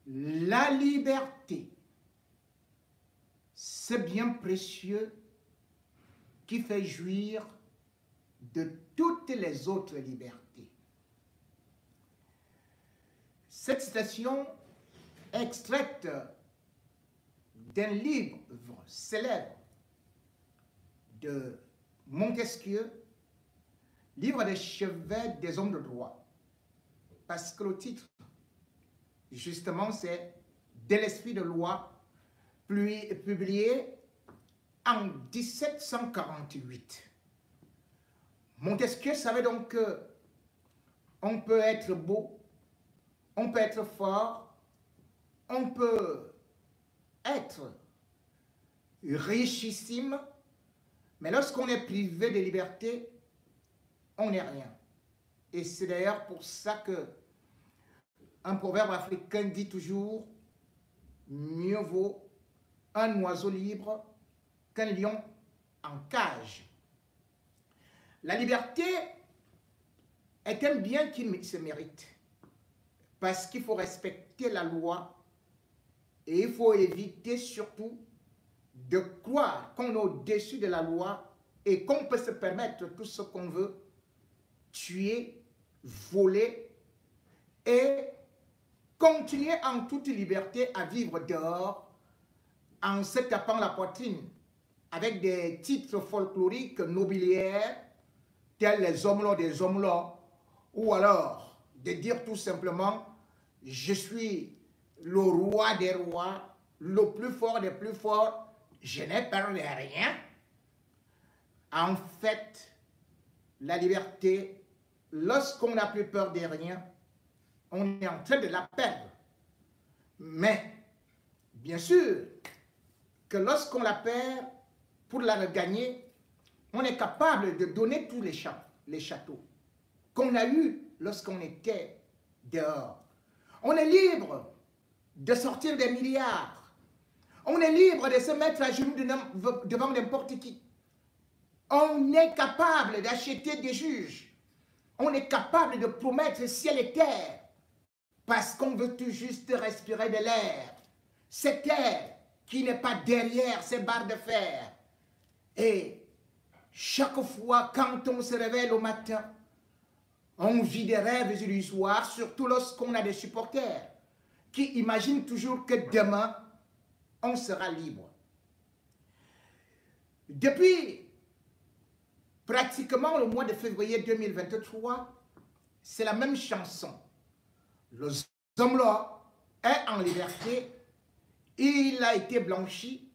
La liberté, c'est bien précieux qui fait jouir de toutes les autres libertés. Cette citation est extraite d'un livre célèbre de Montesquieu, livre des chevet des hommes de droit, parce que le titre, justement, c'est « De l'esprit de loi », publié en 1748. Montesquieu savait donc qu'on peut être beau, on peut être fort, on peut être richissime, mais lorsqu'on est privé de liberté, on n'est rien. Et c'est d'ailleurs pour ça que un proverbe africain dit toujours « Mieux vaut un oiseau libre qu'un lion en cage ». La liberté est un bien qui se mérite parce qu'il faut respecter la loi et il faut éviter surtout de croire qu'on est au-dessus de la loi et qu'on peut se permettre tout ce qu'on veut, tuer, voler et continuer en toute liberté à vivre dehors en se tapant la poitrine avec des titres folkloriques nobiliaires tels les hommes-là des hommes-là, ou alors de dire tout simplement « Je suis le roi des rois, le plus fort des plus forts, je n'ai peur de rien ». En fait, la liberté, lorsqu'on n'a plus peur de rien, on est en train de la perdre. Mais, bien sûr, que lorsqu'on la perd, pour la regagner, on est capable de donner tous les châteaux qu'on a eus lorsqu'on était dehors. On est libre de sortir des milliards. On est libre de se mettre à genoux devant n'importe qui. On est capable d'acheter des juges. On est capable de promettre ciel et terre parce qu'on veut tout juste respirer de l'air. Cet air qui n'est pas derrière ces barres de fer. Et chaque fois, quand on se réveille au matin, on vit des rêves illusoires, surtout lorsqu'on a des supporters qui imaginent toujours que demain, on sera libre. Depuis pratiquement le mois de février 2023, c'est la même chanson. Le homme-là est en liberté, il a été blanchi,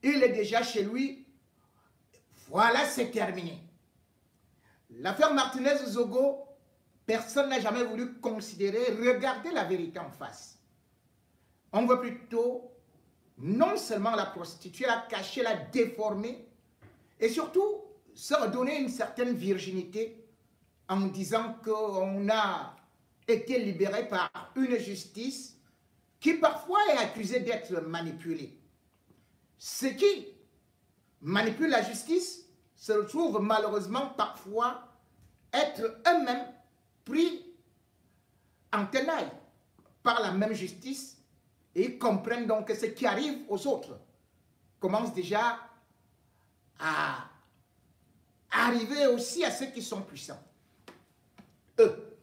il est déjà chez lui. Voilà, c'est terminé. L'affaire Martinez-Zogo, personne n'a jamais voulu considérer, regarder la vérité en face. On veut plutôt non seulement la prostituer, la cacher, la déformer, et surtout se redonner une certaine virginité en disant qu'on a été libéré par une justice qui parfois est accusée d'être manipulée. Ce qui manipulent la justice se retrouvent malheureusement parfois être eux-mêmes pris en tenaille par la même justice et ils comprennent donc que ce qui arrive aux autres commence déjà à arriver aussi à ceux qui sont puissants. Eux.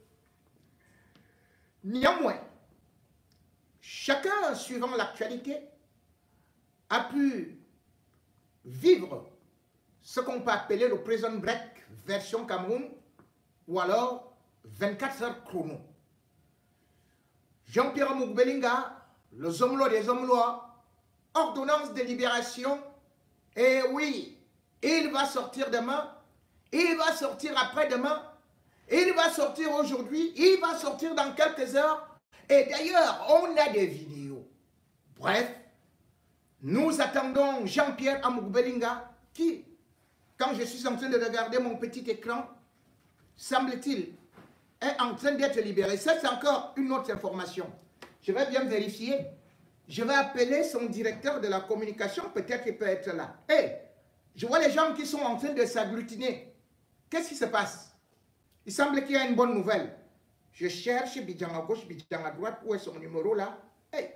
Néanmoins, chacun suivant l'actualité a pu vivre ce qu'on peut appeler le prison break version Cameroun ou alors 24 heures chrono. Jean-Pierre Amougbelinga, le Zomlo des Zomlois, ordonnance de libération, et oui, il va sortir demain, il va sortir après-demain, il va sortir aujourd'hui, il va sortir dans quelques heures, et d'ailleurs, on a des vidéos. Bref, nous attendons Jean-Pierre Amougbelinga qui, quand je suis en train de regarder mon petit écran, semble-t-il, est en train d'être libéré. Ça, c'est encore une autre information. Je vais bien vérifier. Je vais appeler son directeur de la communication. Peut-être qu'il peut être là. Hé, je vois les gens qui sont en train de s'agglutiner. Qu'est-ce qui se passe? Il semble qu'il y a une bonne nouvelle. Je cherche Bidjan à gauche, Bidjan à droite. Où est son numéro là? Hey,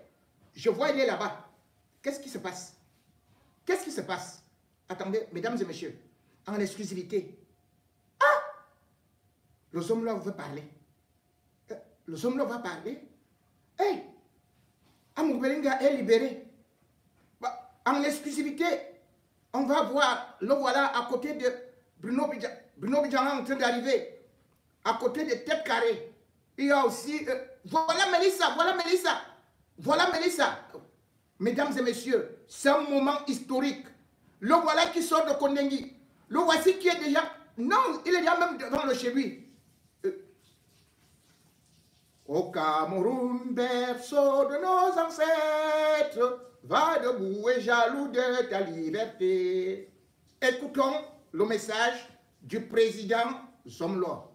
Je vois, il est là-bas. Qu'est-ce qui se passe? Qu'est-ce qui se passe? Attendez, mesdames et messieurs, en exclusivité. Ah! Le homme là veut parler. Le homme là va parler. Hey! Amoubelinga est libéré. Bah, en exclusivité, on va voir, le voilà à côté de Bruno Bidjan. Bruno Bidjan est en train d'arriver. À côté de Tête Carrée. Il y a aussi... voilà Mélissa, voilà Mélissa. Voilà Mélissa. Mesdames et messieurs, c'est un moment historique. Le voilà qui sort de Kondengi. Le voici qui est déjà... Non, il est déjà même devant le chez lui. Au Cameroun, berceau de nos ancêtres, va debout et jaloux de ta liberté. Écoutons le message du président Zomlo.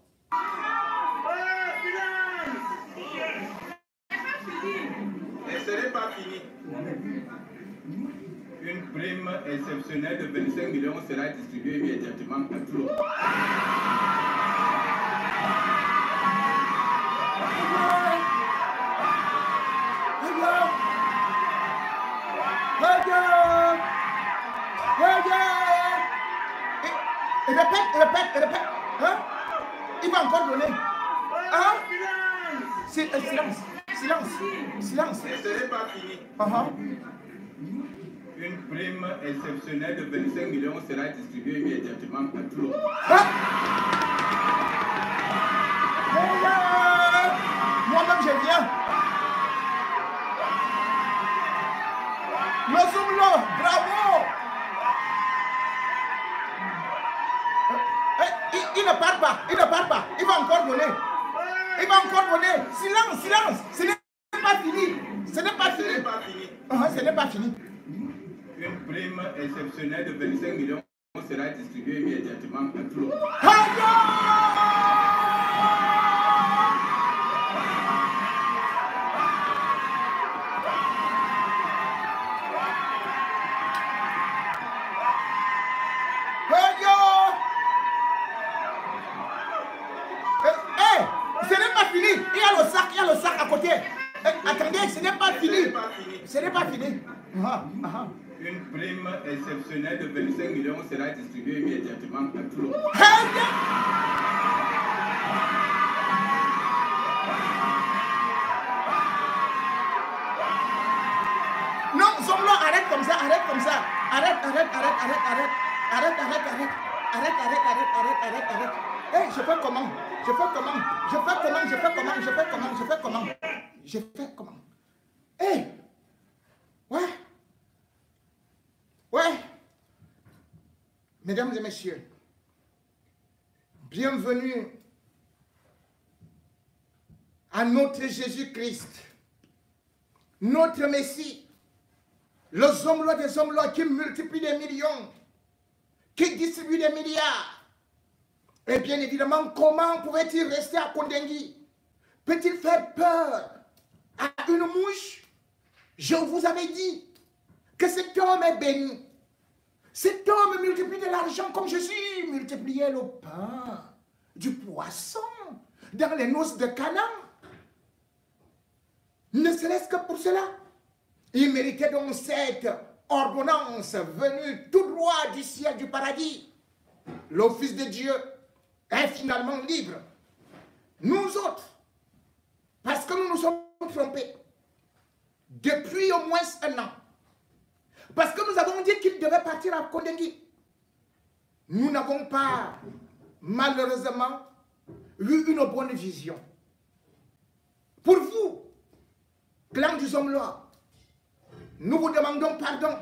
Et ce n'est pas fini. Une prime exceptionnelle de 25 millions sera distribuée immédiatement à tout le monde. Répète. Hein? Il va encore donner. Hein? Silence. Et ce n'est pas fini. Une prime exceptionnelle de 25 millions sera distribuée immédiatement à tout le monde. Moi-même, je viens. Le Zomlo, bravo. Il ne part pas, il va encore donner. Silence. Ce n'est pas fini. Ce n'est pas fini. Une prime exceptionnelle de 25 millions sera distribuée immédiatement à tout le monde. Ce n'est pas fini. Il y a le sac à côté. Attendez, ce n'est pas fini. Une prime exceptionnelle de 25 millions sera distribuée immédiatement à tout le monde. Non, Zomlo, arrête comme ça. Arrête. Hey, je fais comment? Hey! Ouais. Mesdames et messieurs, bienvenue à notre Jésus-Christ, notre Messie, le Zomlo des Zomlo qui multiplie des millions, qui distribue des milliards. Et bien évidemment, comment pouvait-il rester à Kondengi? Peut-il faire peur à une mouche? Je vous avais dit que cet homme est béni. Cet homme multiplie de l'argent comme Jésus multipliait le pain, du poisson, dans les noces de Canaan. Ne serait-ce que pour cela, il méritait donc cette ordonnance venue tout droit du ciel du paradis. Le Fils de Dieu est finalement libre. Nous autres, parce que nous nous sommes trompés depuis au moins un an, parce que nous avons dit qu'il devait partir à Kondengi, nous n'avons pas malheureusement eu une bonne vision. Pour vous, clan du Zomlo, nous vous demandons pardon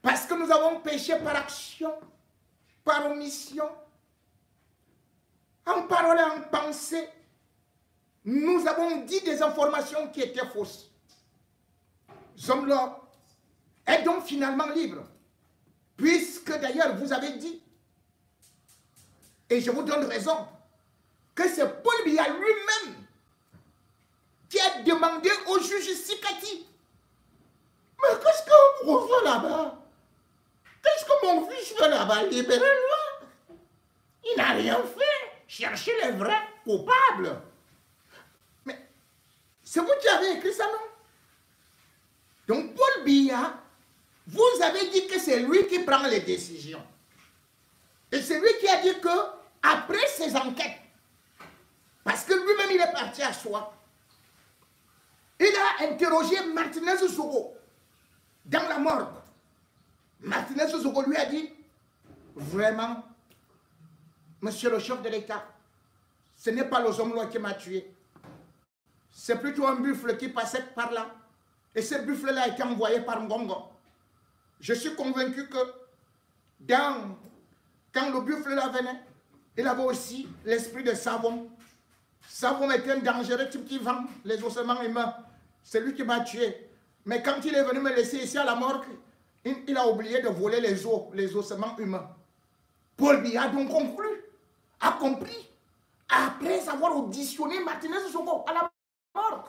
parce que nous avons péché par action, par omission, en parole et en pensée. Nous avons dit des informations qui étaient fausses. Zomlo est donc finalement libre, puisque d'ailleurs vous avez dit, et je vous donne raison, que c'est Paul Biya lui-même qui a demandé au juge Sikati, mais qu'est-ce qu'on fait là-bas? Qu'est-ce que mon fils fait là-bas? Libérez-le. Il n'a rien fait. Cherchez les vrais coupables. Mais c'est vous qui avez écrit ça, non? Donc Paul Biya, vous avez dit que c'est lui qui prend les décisions. Et c'est lui qui a dit que, après ses enquêtes, parce que lui-même il est parti à soi, il a interrogé Martinez Zogo dans la morgue. Martinez Zogo lui a dit, vraiment, monsieur le chef de l'État, ce n'est pas le Zomlo qui m'a tué. C'est plutôt un buffle qui passait par là. Et ce buffle-là a été envoyé par Ngongo. Je suis convaincu que quand le buffle-là venait, il avait aussi l'esprit de Savon. Savon est un dangereux type qui vend les ossements humains. C'est lui qui m'a tué. Mais quand il est venu me laisser ici à la morgue, il a oublié de voler les ossements humains. Paul Biya a donc a compris, après avoir auditionné Martinez Zogo à la morgue.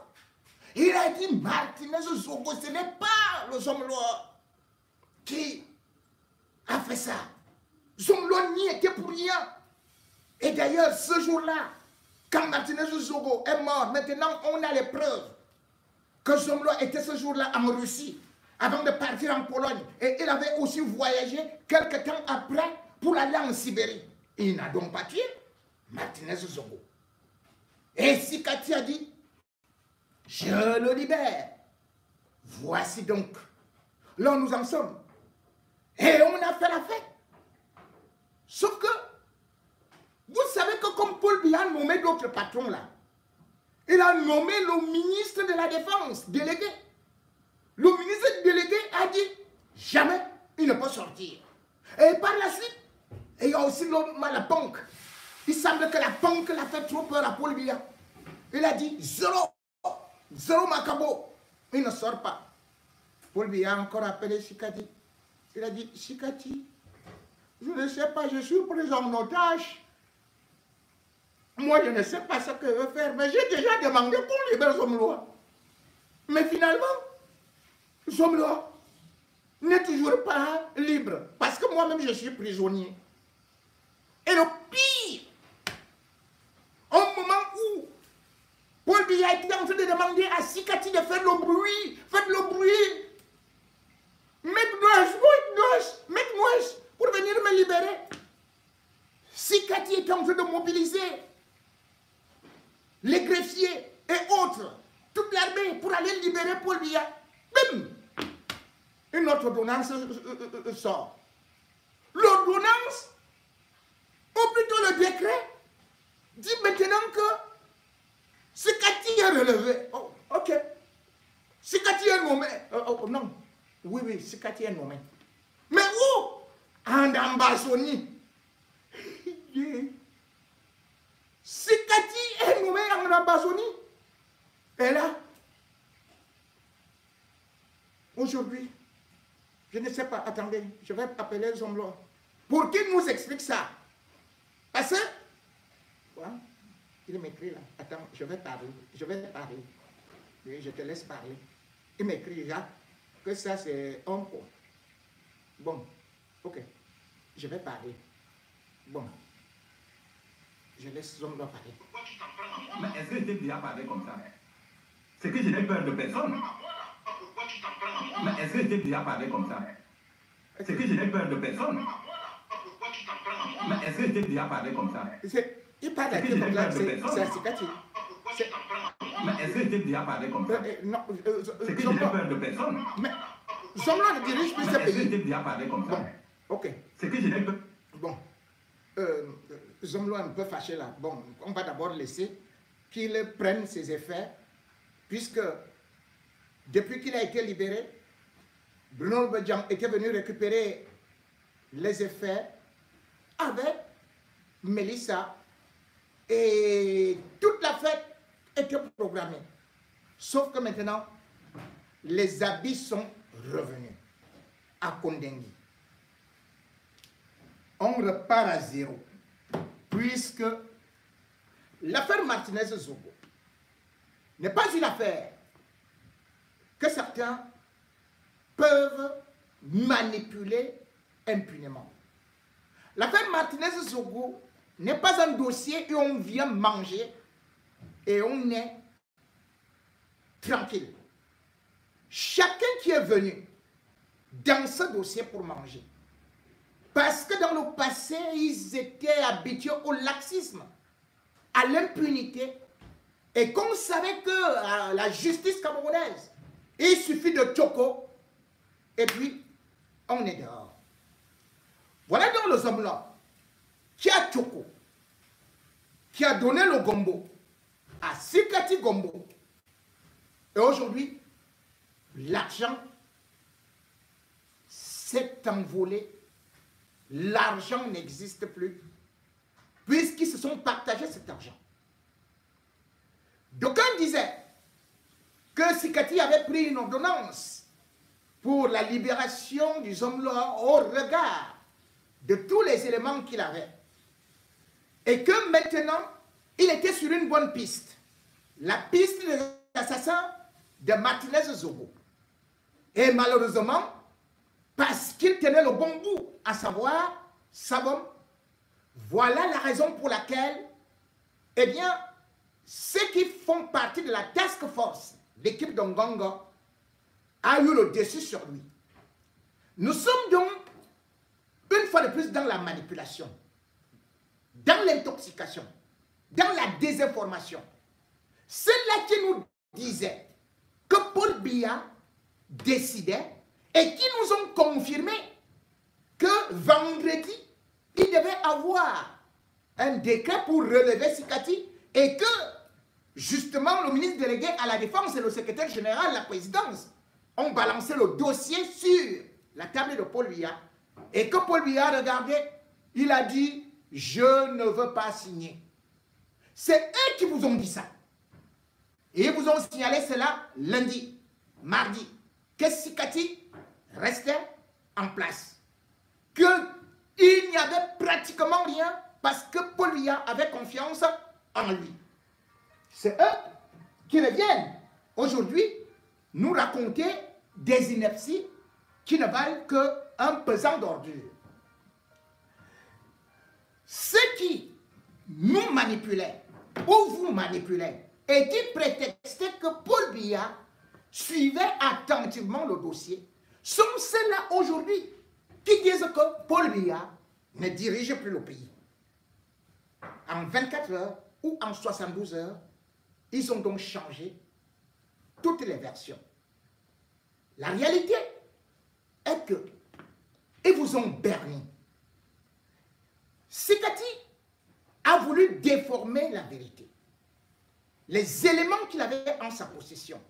Il a dit, Martinez Zogo, ce n'est pas le Zomlo qui a fait ça. Zomlo n'y était pour rien. Et d'ailleurs, ce jour-là, quand Martinez Zogo est mort, maintenant on a les preuves que Zomlo était ce jour-là en Russie, avant de partir en Pologne. Et il avait aussi voyagé quelques temps après pour aller en Sibérie. Il n'a donc pas tué Martinez Zogo. Et Sikati a dit, je le libère. Voici donc, là nous en sommes. Et on a fait la fête. Sauf que, vous savez que comme Paul Biya a nommé d'autres patrons là, il a nommé le ministre de la Défense, délégué. Le ministre délégué a dit, jamais il ne peut sortir. Et par la suite, il y a aussi la punk. Il semble que la punk l'a fait trop peur à Paul Biya. Il a dit, zéro Macabo, il ne sort pas. Paul Biya a encore appelé Sikati. Il a dit, Sikati, je ne sais pas, je suis pris en otage. Moi, je ne sais pas ce que je veux faire, mais j'ai déjà demandé qu'on libère Zomlo. Mais finalement, Zomlo n'est toujours pas libre, parce que moi-même, je suis prisonnier. Et le pire, au moment où Paul Biya était en train de demander à Sikati de faire le bruit, faites le bruit, mettez-nous pour venir me libérer. Sikati était en train de mobiliser les greffiers et autres, toute l'armée pour aller libérer Paul Biya. Bim! Une autre ordonnance sort. L'ordonnance, ou plutôt le décret, dit maintenant que Sikati est relevé. Oh, ok. Sikati est nommé. Non. Oui, Sikati est nommé. Mais où? En Ambazonie. Sikati est nommé en Ambazonie. Et là, aujourd'hui, je ne sais pas, attendez, je vais appeler Zomlo pour qu'il nous explique ça. Parce que, voilà, il m'écrit là, attends, je vais parler. Oui, je te laisse parler. Il m'écrit déjà que ça c'est un point. Bon, ok, je vais parler. Bon, je laisse Zomlo parler. Mais est-ce que je t'ai déjà parlé comme ça? C'est que je n'ai peur de personne. Mais est-ce que je t'ai déjà parlé comme ça? C'est que je n'ai peur de personne. Mais est-ce que je t'ai déjà parlé comme ça? Il parle à qui comme là? C'est Sikati. Mais est-ce que je t'ai déjà parlé comme ça? Non, c'est que je n'ai peur de personne. Mais Zomlo ne dirige plus ce pays. Est-ce que je t'ai déjà parlé comme ça? Bon, ok. C'est que je n'ai peur. Bon, Zomlo est un peu fâché là. Bon, on va d'abord laisser qu'il prenne ses effets, puisque depuis qu'il a été libéré, Bruno Badian était venu récupérer les effets avec Mélissa et toute la fête était programmée. Sauf que maintenant, les habits sont revenus à Kondengi. On repart à zéro, puisque l'affaire Martinez Zogo n'est pas une affaire que certains peuvent manipuler impunément. L'affaire Martinez Zogo n'est pas un dossier où on vient manger et on est tranquille. chacun qui est venu dans ce dossier pour manger, parce que dans le passé, ils étaient habitués au laxisme, à l'impunité, et qu'on savait que la justice camerounaise, il suffit de choco, et puis on est dehors. Voilà donc les hommes-là qui a choco, qui a donné le gombo à Sikati Gombo. Et aujourd'hui, l'argent s'est envolé. L'argent n'existe plus, puisqu'ils se sont partagés cet argent. D'aucuns disaient que Sikati avait pris une ordonnance pour la libération du Zomlo au regard de tous les éléments qu'il avait. Et que maintenant, il était sur une bonne piste. La piste des assassins de Martinez Zogo. Et malheureusement, parce qu'il tenait le bon bout, à savoir Sabom, voilà la raison pour laquelle, eh bien, ceux qui font partie de la task force, l'équipe d'Ongongo, a eu le dessus sur lui. Nous sommes donc, une fois de plus, dans la manipulation, dans l'intoxication, dans la désinformation. Ceux-là qui nous disaient que Paul Biya décidait et qui nous ont confirmé que vendredi, il devait avoir un décret pour relever Sikati et que, justement, le ministre délégué à la Défense et le secrétaire général de la présidence ont balancé le dossier sur la table de Paul Biya et que Paul Biya, regardez, il a dit « Je ne veux pas signer ». C'est eux qui vous ont dit ça. Et ils vous ont signalé cela lundi, mardi, que Sikati restait en place. Qu'il n'y avait pratiquement rien parce que Paul Biya avait confiance en lui. C'est eux qui reviennent aujourd'hui nous raconter des inepties qui ne valent qu'un pesant d'ordure. Ceux qui nous manipulaient ou vous manipulaient et qui prétextaient que Paul Biya suivait attentivement le dossier sont ceux-là aujourd'hui qui disent que Paul Biya ne dirige plus le pays. En 24 heures ou en 72 heures, ils ont donc changé toutes les versions. La réalité est que ils vous ont berné. Sikati a voulu déformer la vérité. Les éléments qu'il avait en sa possession,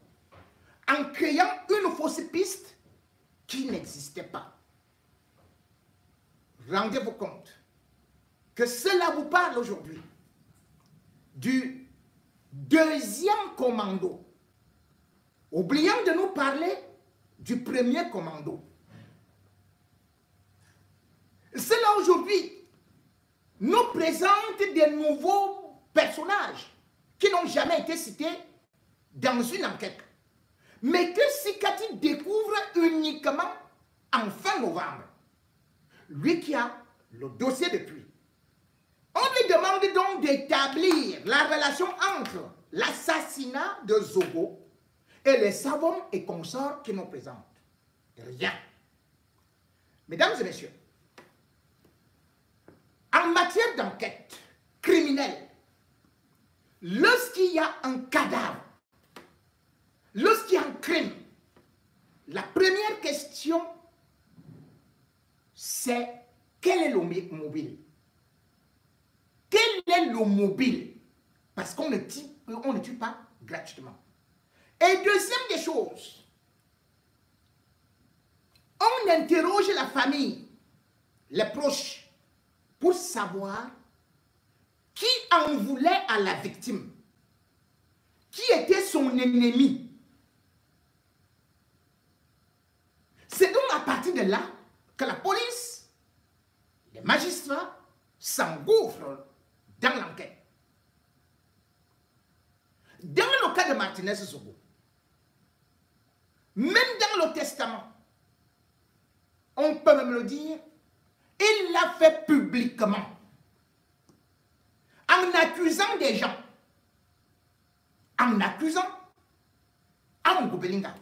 en créant une fausse piste qui n'existait pas. Rendez-vous compte que cela vous parle aujourd'hui du deuxième commando, oubliant de nous parler du premier commando. Cela aujourd'hui nous présente des nouveaux personnages qui n'ont jamais été cités dans une enquête, mais que Sikati découvre uniquement en fin novembre. Lui qui a le dossier depuis. On lui demande donc d'établir la relation entre l'assassinat de Zogo et les savants et consorts qui nous présentent. Rien. Mesdames et messieurs, en matière d'enquête criminelle, lorsqu'il y a un cadavre, lorsqu'il y a un crime, la première question, c'est quel est le mobile? Quel est le mobile? Parce qu'on ne tue pas gratuitement. Et deuxième des choses, on interroge la famille, les proches, pour savoir qui en voulait à la victime, qui était son ennemi. C'est donc à partir de là que la police, les magistrats s'engouffrent dans l'enquête. Dans le cas de Martinez Zogo, même dans le testament, on peut même le dire, il l'a fait publiquement, en accusant des gens, en accusant Amoukou Belinga,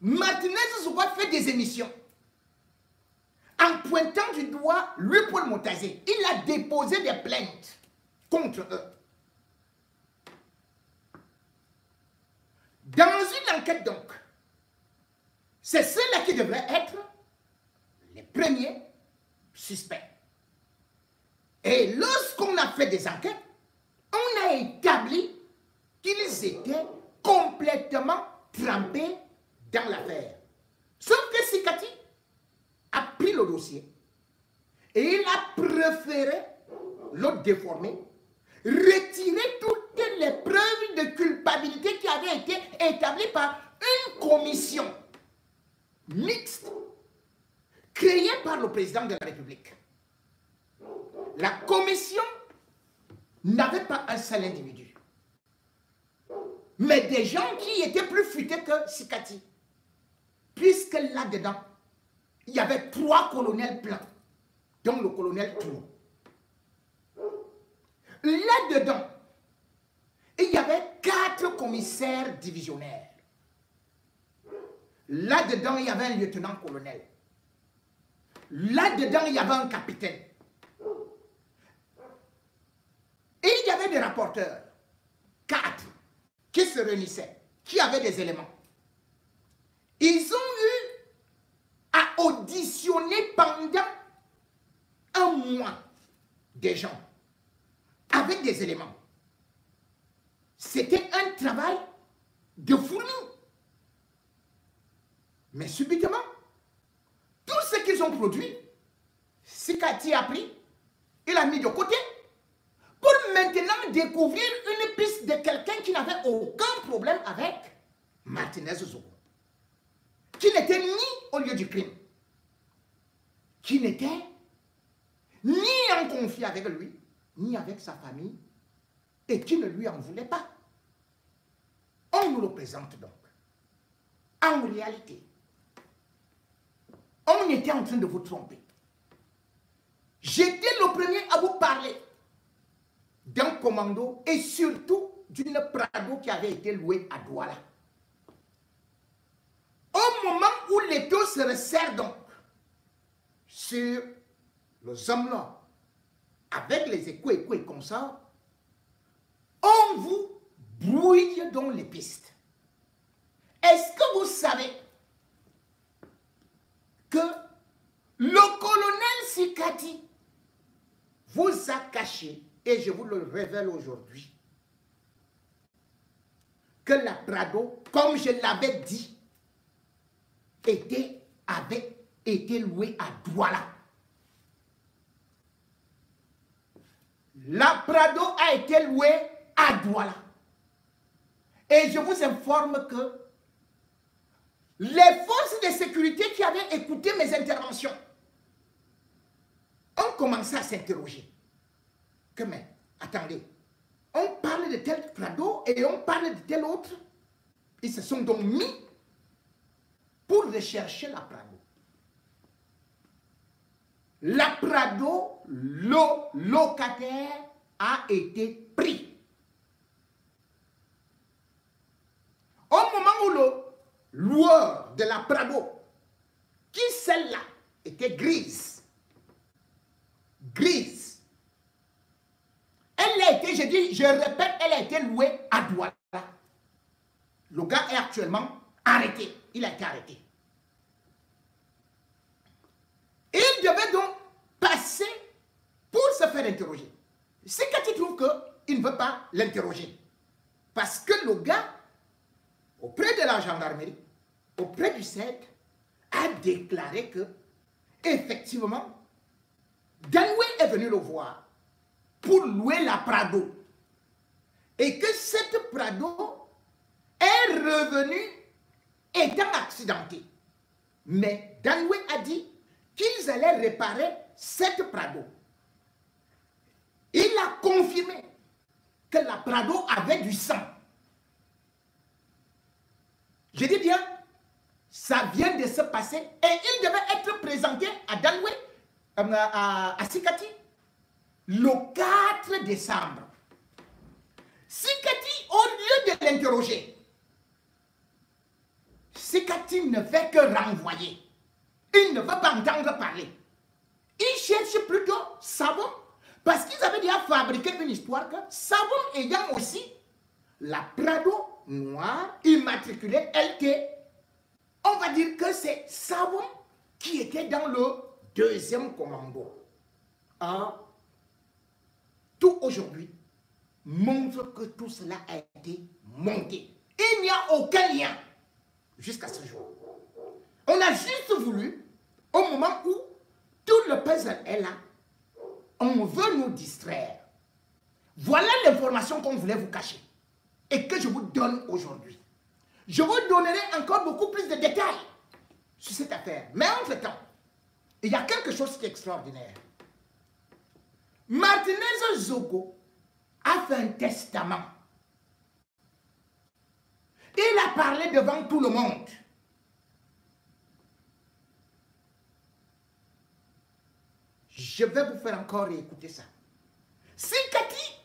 Martinez Zogo fait des émissions en pointant du doigt Louis-Paul Motazé. Il a déposé des plaintes contre eux. Dans une enquête donc, c'est ceux-là qui devraient être les premiers suspects. Et lorsqu'on a fait des enquêtes, on a établi qu'ils étaient complètement trempés dans l'affaire. Sauf que Sikati a pris le dossier et il a préféré le déformer, retirer toutes les preuves de culpabilité qui avaient été établies par une commission mixte créée par le président de la République. La commission n'avait pas un seul individu, mais des gens qui étaient plus futés que Sikati. Puisque là-dedans, il y avait 3 colonels blancs, dont le colonel Tour. Là-dedans, il y avait 4 commissaires divisionnaires. Là-dedans, il y avait un lieutenant-colonel. Là-dedans, il y avait un capitaine. Et il y avait des rapporteurs, 4, qui se réunissaient, qui avaient des éléments. Ils ont eu à auditionner pendant un mois des gens avec des éléments. C'était un travail de fourmi. Mais subitement, tout ce qu'ils ont produit, Sikati a pris, il a mis de côté pour maintenant découvrir une piste de quelqu'un qui n'avait aucun problème avec Martinez Zogo, qui n'était ni au lieu du crime, qui n'était ni en conflit avec lui, ni avec sa famille, et qui ne lui en voulait pas. On nous le présente donc. En réalité, on était en train de vous tromper. J'étais le premier à vous parler d'un commando et surtout d'une Prado qui avait été louée à Douala. Au moment où les taux se resserrent donc sur les hommes-là, avec les échos comme ça, on vous brouille dans les pistes. Est-ce que vous savez que le colonel Sikati vous a caché, et je vous le révèle aujourd'hui, que la Prado, comme je l'avais dit, avait été louée à Douala. La Prado a été louée à Douala. Et je vous informe que les forces de sécurité qui avaient écouté mes interventions ont commencé à s'interroger. Que mais, attendez, on parle de tel Prado et on parle de tel autre. Ils se sont donc mis pour rechercher la Prado. La Prado, le locataire, a été pris. Au moment où le loueur de la Prado, qui celle-là était grise, elle a été, je répète, elle a été louée à Douala. Le gars est actuellement arrêté. Il a été arrêté. Il devait donc passer pour se faire interroger. C'est quand il trouve qu'il ne veut pas l'interroger. Parce que le gars, auprès de la gendarmerie, auprès du CED, a déclaré que, effectivement, Danoué est venu le voir pour louer la Prado. Et que cette Prado est revenue étant accidentée. Mais Danoué a dit qu'ils allaient réparer cette Prado. Il a confirmé que la Prado avait du sang. Je dis bien, ça vient de se passer et il devait être présenté à Danoué, à Sikati, le 4 décembre. Sikati, au lieu de l'interroger, Sikati ne fait que renvoyer. Il ne veut pas entendre parler. Il cherche plutôt savon, parce qu'ils avaient déjà fabriqué une histoire que savon ayant aussi la Prado noire immatriculée LT, on va dire que c'est savon qui était dans le deuxième commando. Or, tout aujourd'hui montre que tout cela a été monté. Il n'y a aucun lien jusqu'à ce jour. On a juste voulu, au moment où tout le puzzle est là, on veut nous distraire. Voilà l'information qu'on voulait vous cacher et que je vous donne aujourd'hui. Je vous donnerai encore beaucoup plus de détails sur cette affaire. Mais entre-temps, il y a quelque chose qui est extraordinaire. Martinez Zogo a fait un testament. Il a parlé devant tout le monde. Je vais vous faire encore écouter ça. Sikati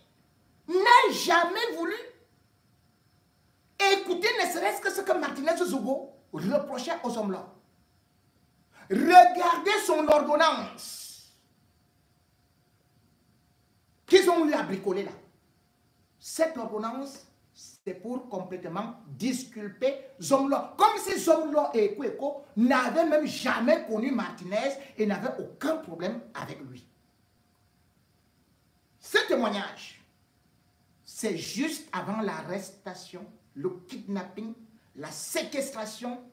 n'a jamais voulu écouter ne serait-ce que ce que Martinez Zogo reprochait aux hommes là. Regardez son ordonnance qu'ils ont eu à bricoler là. Cette ordonnance, c'est pour complètement disculper Zomlo. Comme si Zomlo et Kweko n'avaient même jamais connu Martinez et n'avaient aucun problème avec lui. Ce témoignage, c'est juste avant l'arrestation, le kidnapping, la séquestration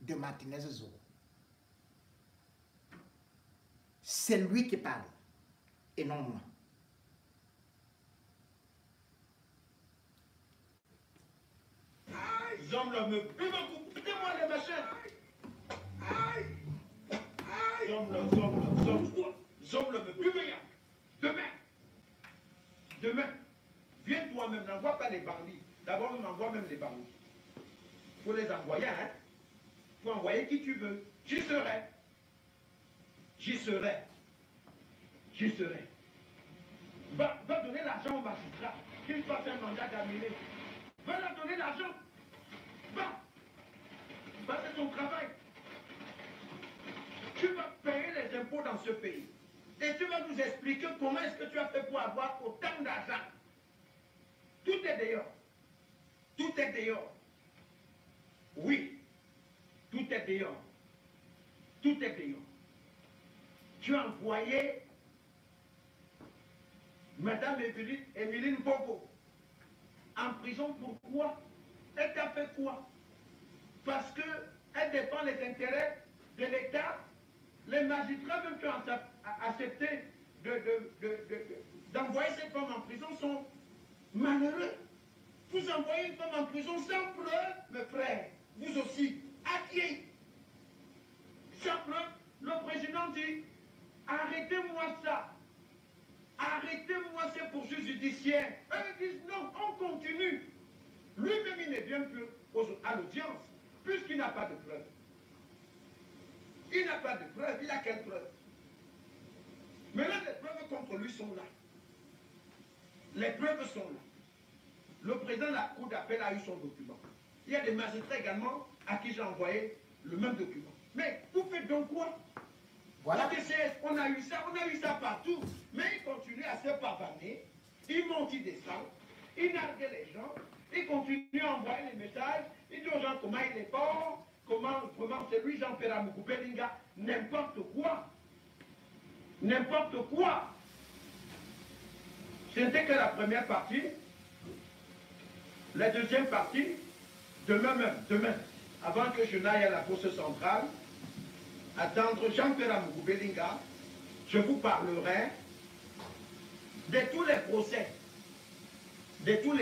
de Martinez Zogo. C'est lui qui parle et non moi. Zomlo me plus beaucoup. Quittez-moi les machins. Zomlo me plus rien. Demain, viens toi-même, n'envoie pas les bandits. D'abord, on envoie même les bandits. Il faut les envoyer, hein. Il faut envoyer qui tu veux. J'y serai. Va donner l'argent au magistrat. Qu'il fasse un mandat d'amener. Va leur donner l'argent. Va, c'est ton travail. Tu vas payer les impôts dans ce pays. Et tu vas nous expliquer comment est-ce que tu as fait pour avoir autant d'argent. Tout est dehors. Oui, tout est dehors. Tu as envoyé Madame Emeline Bogo en prison. Pourquoi? Elle t'a fait quoi? Parce qu'elle défend les intérêts de l'État. Les magistrats, même qui ont accepté d'envoyer cette femme en prison, sont malheureux. Vous envoyez une femme en prison sans preuve, mes frères. Vous aussi, à qui? Sans preuve, le président dit, arrêtez-moi ça. Arrêtez-moi ces poursuites judiciaires. Eux disent non, on continue. Lui-même, il ne vient plus à l'audience, puisqu'il n'a pas de preuve. Il n'a pas de preuve, il a quelle preuve? Maintenant, les preuves contre lui sont là. Les preuves sont là. Le président de la Cour d'appel a eu son document. Il y a des magistrats également à qui j'ai envoyé le même document. Mais vous faites donc quoi? Voilà. On a eu ça partout. Mais il continue à se pavaner. Il monte, il descend. Il nargue les gens. Il continue à envoyer les messages. Il dit aux gens comment il est fort. Comment c'est lui, Jean-Pierre Moukoupelinga. N'importe quoi. C'était que la première partie. La deuxième partie, demain, avant que je n'aille à la Poste centrale, attendre Jean-Pierre Moukoupelinga, je vous parlerai de tous les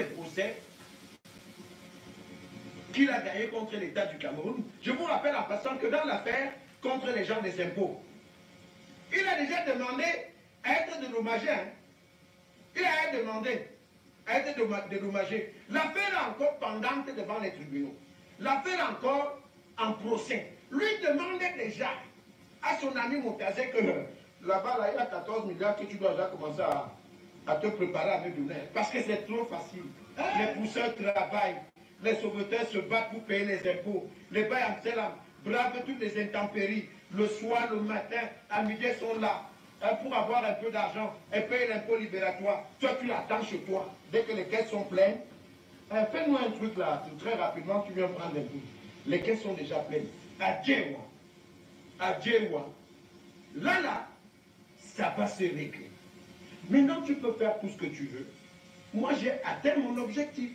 procès qu'il a gagné contre l'État du Cameroun. Je vous rappelle en passant que dans l'affaire contre les gens des impôts, il a déjà demandé à être dédommagé. Hein. Il a demandé à être dédommagé. L'affaire est encore pendante devant les tribunaux. L'affaire est encore en procès. Lui demandait déjà à son ami Moutazé que là-bas, là, il y a 14 milliards que tu dois déjà commencer à te préparer à me donner. Parce que c'est trop facile. Les pousseurs travaillent. les sauveteurs se battent pour payer les impôts. Les bails en Selam bravent toutes les intempéries. Le soir, le matin, à midi, ils sont là. Pour avoir un peu d'argent et payer l'impôt libératoire. Toi, tu l'attends chez toi. Dès que les caisses sont pleines, fais-nous un truc là, très rapidement, tu viens prendre un peu. Les caisses sont déjà pleines. À Djewa. Là, ça va se régler. Maintenant, tu peux faire tout ce que tu veux. Moi, j'ai atteint mon objectif.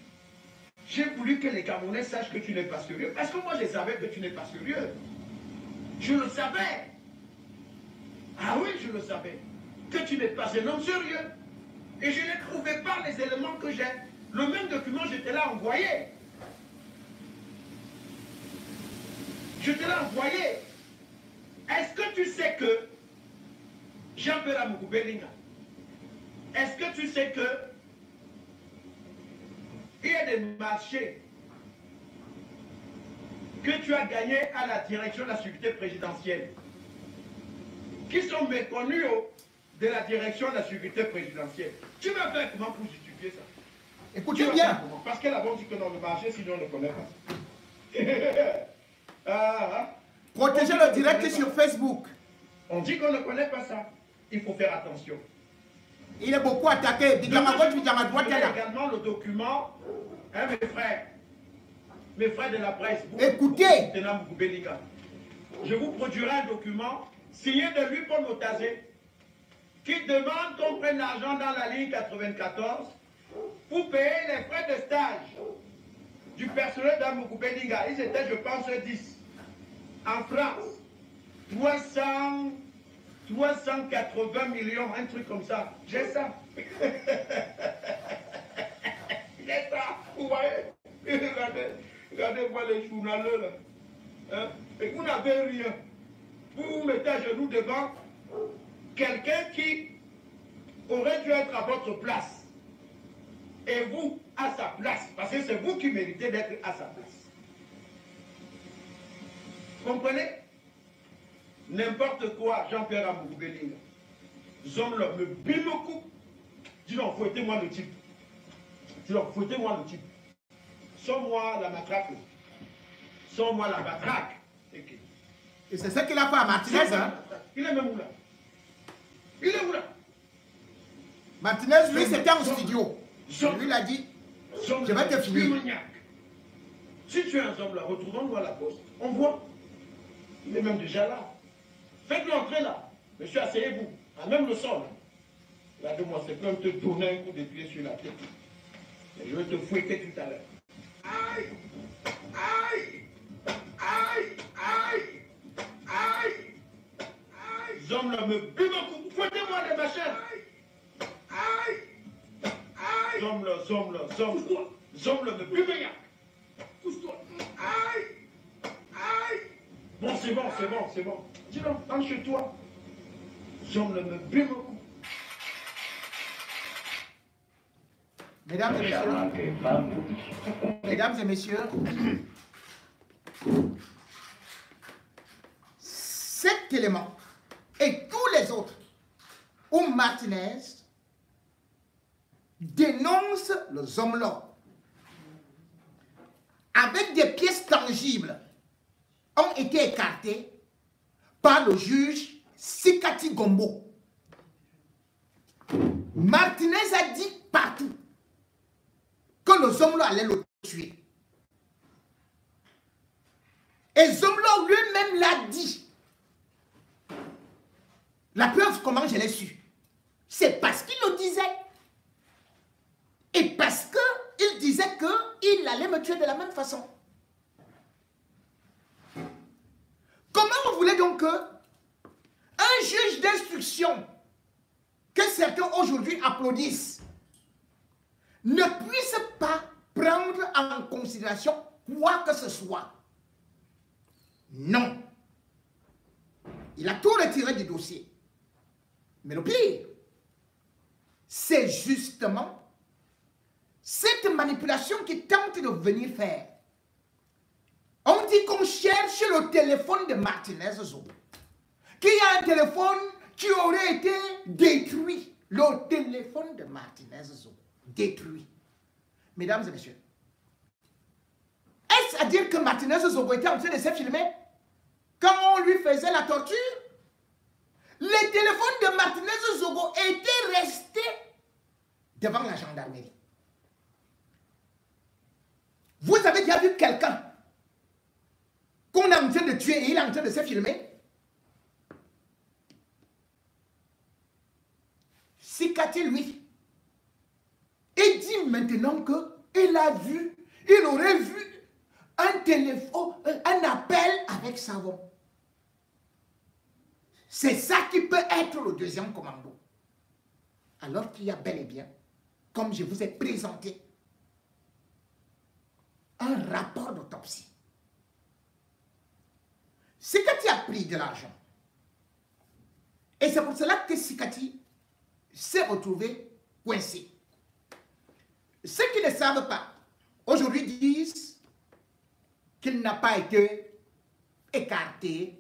J'ai voulu que les Camerounais sachent que tu n'es pas sérieux. Parce que moi, je savais que tu n'es pas sérieux. Je le savais. Ah oui, je le savais. Que tu n'es pas un homme sérieux. Et je l'ai trouvé par les éléments que j'ai. Le même document, je te l'ai envoyé. Je te l'ai envoyé. Est-ce que tu sais que Jean-Pierre Moukoubelinga, est-ce que tu sais que il y a des marchés que tu as gagnés à la direction de la sécurité présidentielle qui sont méconnus de la direction de la sécurité présidentielle? Tu vas faire comment pour justifier ça? Écoutez bien. Parce qu'elle a dit que dans le marché, sinon on ne connaît pas. Protégez le direct sur Facebook. On dit qu'on ne connaît pas ça. Il faut faire attention. Il est beaucoup attaqué. Je également le document, hein, mes frères de la presse. Écoutez. Je vous produirai un document signé de lui, Paul Motazé, qui demande qu'on prenne l'argent dans la ligne 94 pour payer les frais de stage du personnel d'Amoukoubelinga. Ils étaient, je pense, 10. En France, 380 millions, un truc comme ça. J'ai ça. J'ai ça. Vous voyez? Regardez-moi les journaleux là. Hein? Et vous n'avez rien. Vous vous mettez à genoux devant quelqu'un qui aurait dû être à votre place. Et vous, à sa place. Parce que c'est vous qui méritez d'être à sa place. Comprenez? N'importe quoi, Jean-Pierre Amoukoubelinga. Zomlo me bime le coup. Dis donc, fouettez-moi le type. Dis donc, fouettez-moi le type. Sors-moi la matraque. Sors-moi la matraque. Okay. Et c'est ça qu'il a fait à Martinez. Hein? Il est même où là? Il est où là? Martinez, lui, c'était en studio. Lui, il a dit, je vais te finir. Si tu es un homme là, retournons-nous à la poste. On voit. Il est même déjà là. Faites-le entrer là. Monsieur, asseyez-vous. À même le sol. Regarde-moi, c'est comme te donner un coup de pied sur la tête. Et je vais te fouetter tout à l'heure. Aïe! Aïe! Aïe! Aïe! Aïe! Aïe! Zom là me bime un coup. Fouettez-moi les machins. Aïe! Aïe! Zom là, Zom là me bime un. Pousse-toi. Aïe! Aïe! Bon, c'est bon. Dis donc, rentre chez toi. Zom là me bime un coup. Mesdames et messieurs, cet élément et tous les autres où Martinez dénonce le Zomlo avec des pièces tangibles ont été écartés par le juge Sikati Gombo. Martinez a dit partout que le Zomlo allait le tuer. Et Zomlo lui-même l'a dit. La preuve, comment je l'ai su? C'est parce qu'il le disait. Et parce qu'il disait qu'il allait me tuer de la même façon. Comment vous voulez donc que un juge d'instruction que certains aujourd'hui applaudissent ne puisse pas prendre en considération quoi que ce soit? Non. Il a tout retiré du dossier. Mais le pire, c'est justement cette manipulation qu'il tente de venir faire. On dit qu'on cherche le téléphone de Martinez Zobo. Qu'il y a un téléphone qui aurait été détruit. Le téléphone de Martinez Zobo. Détruit. Mesdames et messieurs, C'est-à-dire que Martinez Zogo était en train de se filmer quand on lui faisait la torture. Les téléphones de Martinez Zogo étaient restés devant la gendarmerie. Vous avez déjà vu quelqu'un qu'on est en train de tuer et il est en train de se filmer? Sikati, lui, il dit maintenant qu'il a vu, il aurait vu un téléphone, un appel avec savon. C'est ça qui peut être le deuxième commando. Alors qu'il y a bel et bien, comme je vous ai présenté, un rapport d'autopsie. Sikati a pris de l'argent. Et c'est pour cela que Sikati s'est retrouvé coincé. Ceux qui ne savent pas, aujourd'hui disent qu'il n'a pas été écarté,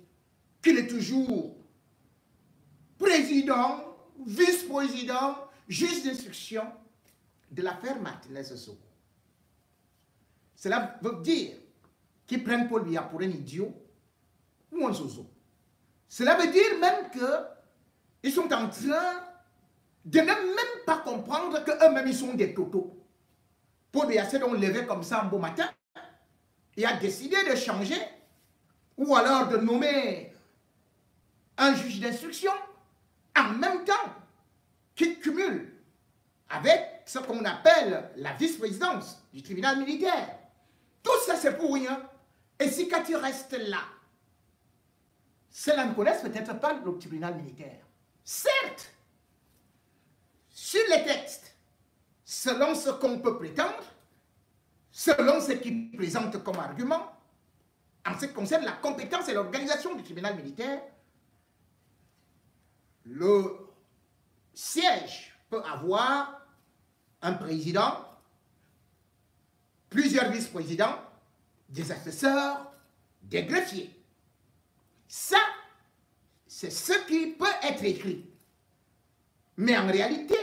qu'il est toujours président, vice-président, juge d'instruction de l'affaire Martinez Zogo. Cela veut dire qu'ils prennent Paul Biya pour un idiot ou un zozo. Cela veut dire même qu'ils sont en train de ne même pas comprendre qu'eux-mêmes ils sont des totos. Paul Biya s'est donc levé comme ça un beau matin et a décidé de changer ou alors de nommer un juge d'instruction en même temps qu'il cumule avec ce qu'on appelle la vice-présidence du tribunal militaire. Tout ça, c'est pour rien. Et si Sikati reste là, cela ne connaissent peut-être pas le tribunal militaire. Certes, sur les textes, selon ce qu'on peut prétendre, selon ce qu'ils présentent comme argument, en ce qui concerne la compétence et l'organisation du tribunal militaire, le siège peut avoir un président, plusieurs vice-présidents, des assesseurs, des greffiers. Ça, c'est ce qui peut être écrit. Mais en réalité,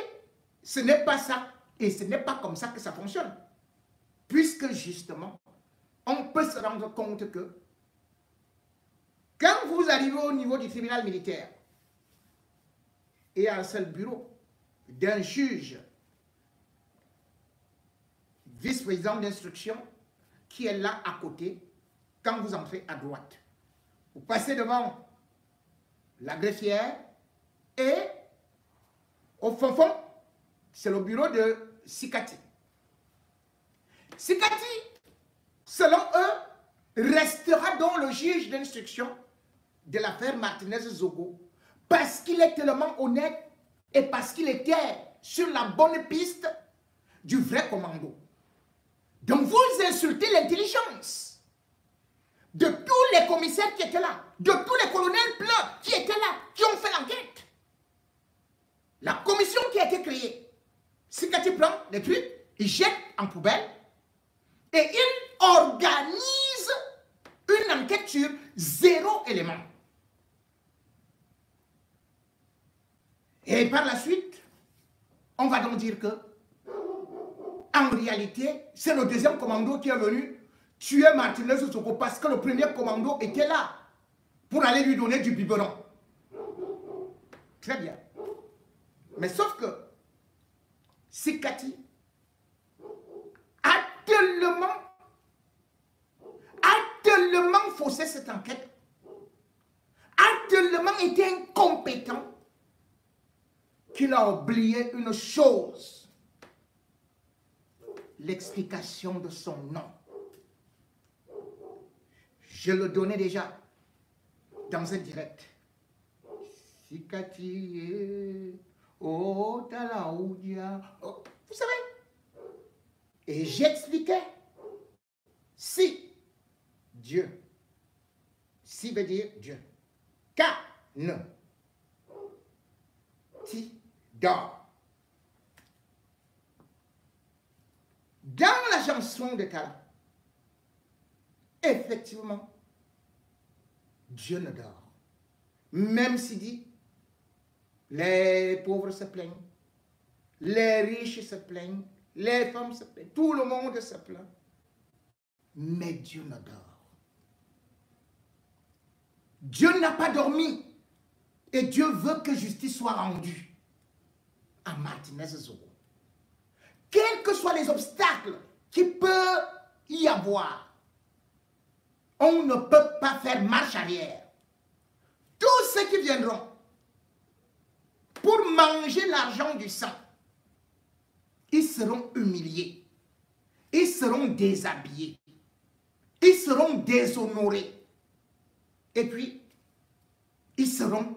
ce n'est pas ça. Et ce n'est pas comme ça que ça fonctionne. Puisque justement, on peut se rendre compte que quand vous arrivez au niveau du tribunal militaire, il y a un seul bureau d'un juge vice-président d'instruction qui est là à côté quand vous entrez à droite. Vous passez devant la greffière et au fond, c'est le bureau de Sikati. Sikati, selon eux, restera donc le juge d'instruction de l'affaire Martinez Zogo parce qu'il est tellement honnête et parce qu'il était sur la bonne piste du vrai commando. Donc vous insultez l'intelligence de tous les commissaires qui étaient là, de tous les colonels blancs qui étaient là, qui ont fait l'enquête. La commission qui a été créée, Sikati prend les trucs, il jette en poubelle et il organise une enquête sur 0 élément. Et par la suite, on va donc dire que en réalité, c'est le deuxième commando qui est venu tuer Martinez Zogo parce que le premier commando était là pour aller lui donner du biberon. Très bien. Mais sauf que Sikati a tellement faussé cette enquête, a tellement été incompétent qu'il a oublié une chose. L'explication de son nom. Je le donnais déjà dans un direct. Sikati, oh, Talaoudia. Oh, vous savez? Et j'expliquais. Si Dieu, si veut dire Dieu. Ka-ne. Ti, dort. Dans la chanson de Kala, effectivement, Dieu ne dort. Même s'il dit, les pauvres se plaignent, les riches se plaignent, les femmes se plaignent, tout le monde se plaint. Mais Dieu ne dort. Dieu n'a pas dormi. Et Dieu veut que justice soit rendue à Martinez Zogo. Quels que soient les obstacles qui peuvent y avoir, on ne peut pas faire marche arrière. Tous ceux qui viendront pour manger l'argent du sang, ils seront humiliés, ils seront déshabillés, ils seront déshonorés, et puis ils seront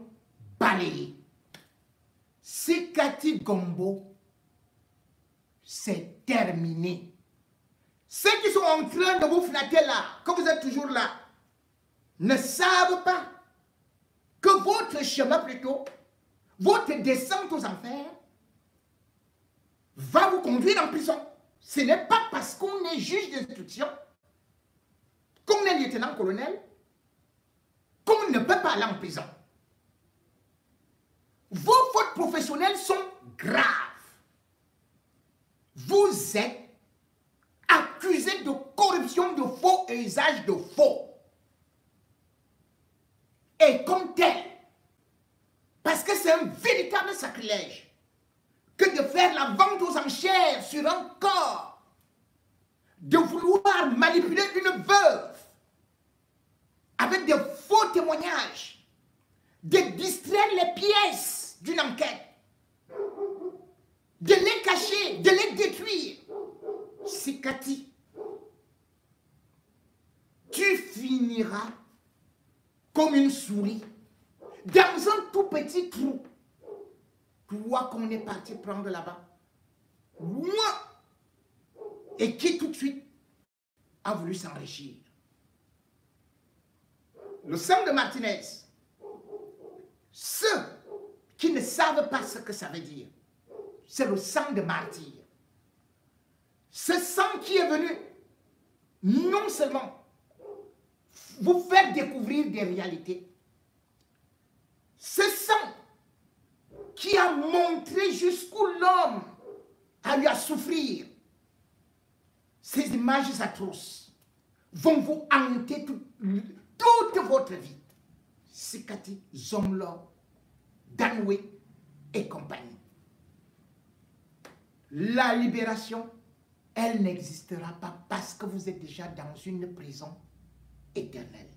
balayés. Sikati Gombo, c'est terminé. Ceux qui sont en train de vous flatter là, quand vous êtes toujours là, ne savent pas que votre chemin plutôt, votre descente aux enfers, va vous conduire en prison. Ce n'est pas parce qu'on est juge d'instruction, qu'on est lieutenant-colonel, qu'on ne peut pas aller en prison. Vos fautes professionnelles sont graves. Vous êtes accusé de corruption, de faux et usage de faux. Et comme tel, parce que c'est un véritable sacrilège que de faire la vente aux enchères sur un corps, de vouloir manipuler une veuve avec des faux témoignages, de distraire les pièces d'une enquête, de les cacher, de les détruire. Sikati, tu finiras comme une souris dans un tout petit trou. Toi qu'on est parti prendre là-bas, moi, et qui tout de suite a voulu s'enrichir. Le sang de Martinez, ceux qui ne savent pas ce que ça veut dire, c'est le sang de martyr. Ce sang qui est venu non seulement vous faire découvrir des réalités, ce sang qui a montré jusqu'où l'homme a eu à souffrir. Ces images atroces vont vous hanter toute votre vie. Sikati, Zomlo, Danwe et compagnie. La libération, elle n'existera pas parce que vous êtes déjà dans une prison éternelle.